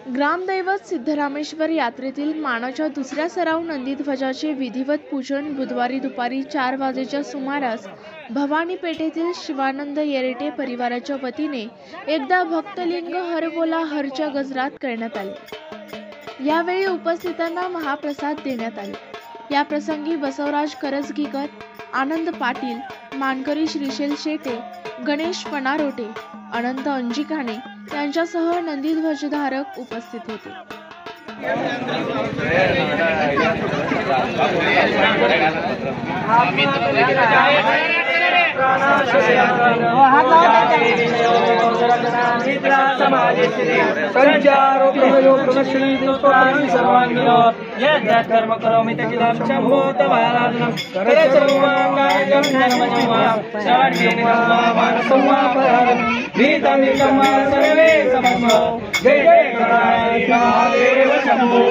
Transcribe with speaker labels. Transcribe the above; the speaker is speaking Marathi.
Speaker 1: ग्रामदैवत सिद्धरामेश्वर यात्रेतील मानाच्या दुसऱ्या सराव नंदीध्वजाचे विधिवत पूजन बुधवारी दुपारी 4 वाजेच्या सुमारास भवानी पेठेतील शिवानंद येरटे परिवाराच्या वतीने एकदा भक्तलिंग हर बोला हरच्या गजरात करण्यात आले। यावेळी उपस्थितांना महाप्रसाद देण्यात आले। या प्रसंगी बसवराज करजगीकर, आनंद पाटील, मानकरी श्रीशैल शेटे, गणेश पनारोटे, अनंत अंजिकाने यांच्यासह नंदीध्वजधारक उपस्थित होते।
Speaker 2: कर्म करोमि तकिलं शम्भोतवाराधनं करचौवाङ्गायं सर्वे समस्मो जय जय महादेव शम्भो।